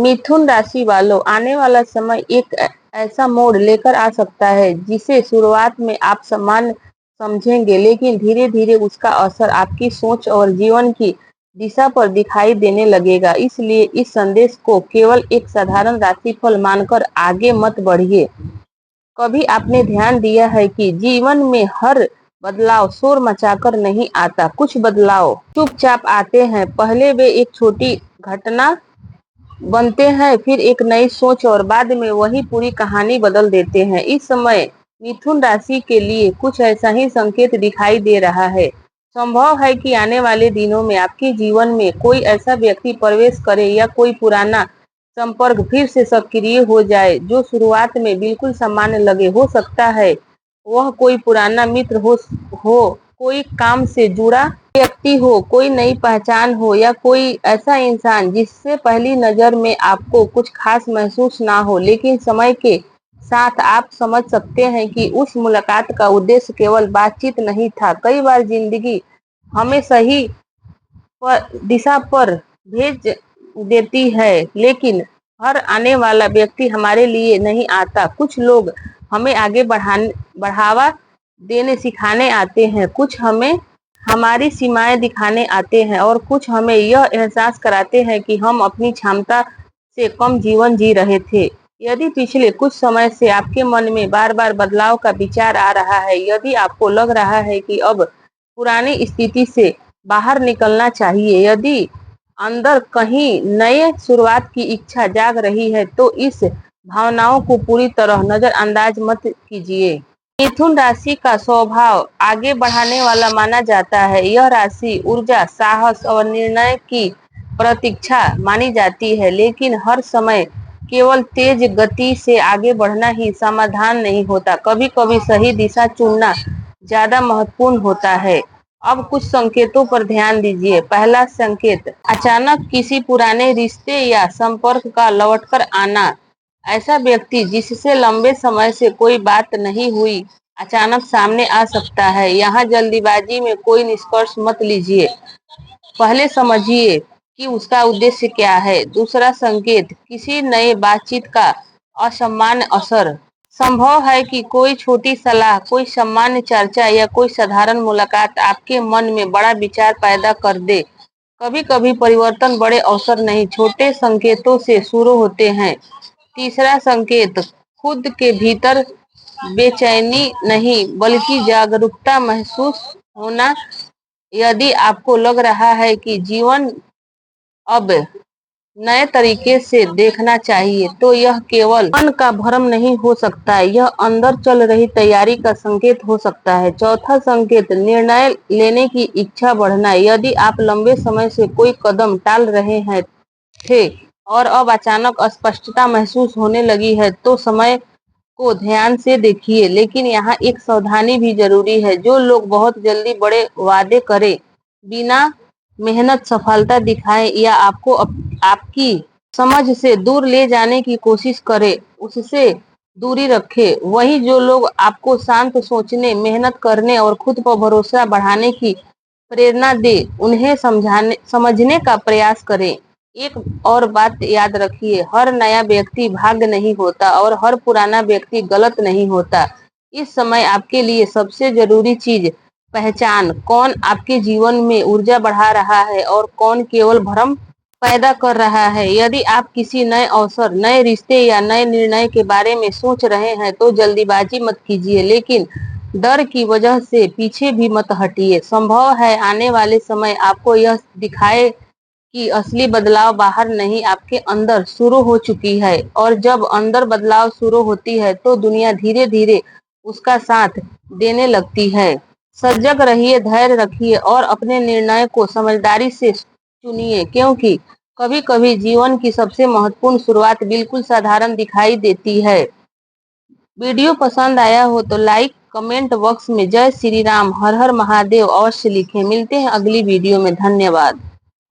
मिथुन राशि वालों, आने वाला समय एक ऐसा मोड़ लेकर आ सकता है जिसे शुरुआत में आप सामान्य समझेंगे, लेकिन धीरे धीरे उसका असर आपकी सोच और जीवन की दिशा पर दिखाई देने लगेगा। इसलिए इस संदेश को केवल एक साधारण राशिफल मानकर आगे मत बढ़िए। कभी आपने ध्यान दिया है कि जीवन में हर बदलाव शोर मचाकर नहीं आता। कुछ बदलाव चुपचाप आते हैं। पहले वे एक छोटी घटना बनते हैं, फिर एक नई सोच और बाद में वही पूरी कहानी बदल देते हैं। इस समय मिथुन राशि के लिए कुछ ऐसा ही संकेत दिखाई दे रहा है। संभव है कि आने वाले दिनों में आपके जीवन में कोई ऐसा व्यक्ति प्रवेश करे या कोई पुराना संपर्क फिर से सक्रिय हो जाए जो शुरुआत में बिल्कुल सामान्य लगे। हो सकता है वह कोई पुराना मित्र हो, कोई काम से जुड़ा व्यक्ति हो, कोई नई पहचान हो या कोई ऐसा इंसान जिससे पहली नजर में आपको कुछ खास महसूस ना हो, लेकिन समय के साथ आप समझ सकते हैं कि उस मुलाकात का उद्देश्य केवल बातचीत नहीं था। कई बार जिंदगी हमें सही दिशा पर भेज देती है, लेकिन हर आने वाला व्यक्ति हमारे लिए नहीं आता। कुछ लोग हमें आगे बढ़ावा देने सिखाने आते हैं, कुछ हमें हमारी सीमाएं दिखाने आते हैं और कुछ हमें यह एहसास कराते हैं कि हम अपनी क्षमता से कम जीवन जी रहे थे। यदि पिछले कुछ समय से आपके मन में बार बार बदलाव का विचार आ रहा है, यदि आपको लग रहा है कि अब पुरानी स्थिति से बाहर निकलना चाहिए, यदि अंदर कहीं नए शुरुआत की इच्छा जाग रही है, तो इस भावनाओं को पूरी तरह नजरअंदाज मत कीजिए। मिथुन राशि का स्वभाव आगे बढ़ाने वाला माना जाता है। यह राशि ऊर्जा, साहस और निर्णय की प्रतीक्षा मानी जाती है, लेकिन हर समय केवल तेज गति से आगे बढ़ना ही समाधान नहीं होता। कभी कभी सही दिशा चुनना ज्यादा महत्वपूर्ण होता है। अब कुछ संकेतों पर ध्यान दीजिए। पहला संकेत, अचानक किसी पुराने रिश्ते या संपर्क का लौटकर आना। ऐसा व्यक्ति जिससे लंबे समय से कोई बात नहीं हुई अचानक सामने आ सकता है। यहाँ जल्दीबाजी में कोई निष्कर्ष मत लीजिए, पहले समझिए कि उसका उद्देश्य क्या है। दूसरा संकेत, किसी नए बातचीत का असामान्य असर। संभव है कि कोई छोटी सलाह, कोई सामान्य चर्चा या कोई साधारण मुलाकात आपके मन में बड़ा विचार पैदा कर दे। कभी कभी परिवर्तन बड़े अवसर नहीं, छोटे संकेतों से शुरू होते हैं। तीसरा संकेत, खुद के भीतर बेचैनी नहीं बल्कि जागरूकता महसूस होना। यदि आपको लग रहा है कि जीवन अब नए तरीके से देखना चाहिए, तो यह केवल मन का भ्रम नहीं हो सकता, यह अंदर चल रही तैयारी का संकेत हो सकता है। चौथा संकेत, निर्णय लेने की इच्छा बढ़ना। यदि आप लंबे समय से कोई कदम टाल रहे हैं थे और अब अचानक अस्पष्टता महसूस होने लगी है, तो समय को ध्यान से देखिए। लेकिन यहाँ एक सावधानी भी जरूरी है। जो लोग बहुत जल्दी बड़े वादे करें, बिना मेहनत सफलता दिखाएं या आपको आपकी समझ से दूर ले जाने की कोशिश करे, उससे दूरी रखें। वहीं जो लोग आपको शांत सोचने, मेहनत करने और खुद पर भरोसा बढ़ाने की प्रेरणा दे, उन्हें समझने का प्रयास करें। एक और बात याद रखिए, हर नया व्यक्ति भाग्य नहीं होता और हर पुराना व्यक्ति गलत नहीं होता। इस समय आपके लिए सबसे जरूरी चीज पहचान, कौन आपके जीवन में ऊर्जा बढ़ा रहा है और कौन केवल भ्रम पैदा कर रहा है। यदि आप किसी नए अवसर, नए रिश्ते या नए निर्णय के बारे में सोच रहे हैं, तो जल्दीबाजी मत कीजिए, लेकिन डर की वजह से पीछे भी मत हटिए। संभव है आने वाले समय आपको यह दिखाए कि असली बदलाव बाहर नहीं, आपके अंदर शुरू हो चुकी है, और जब अंदर बदलाव शुरू होती है तो दुनिया धीरे धीरे उसका साथ देने लगती है। सजग रहिए, धैर्य रखिए और अपने निर्णय को समझदारी से चुनिए, क्योंकि कभी कभी जीवन की सबसे महत्वपूर्ण शुरुआत बिल्कुल साधारण दिखाई देती है। वीडियो पसंद आया हो तो लाइक, कमेंट बॉक्स में जय श्री राम, हर हर महादेव अवश्य लिखें। मिलते हैं अगली वीडियो में। धन्यवाद।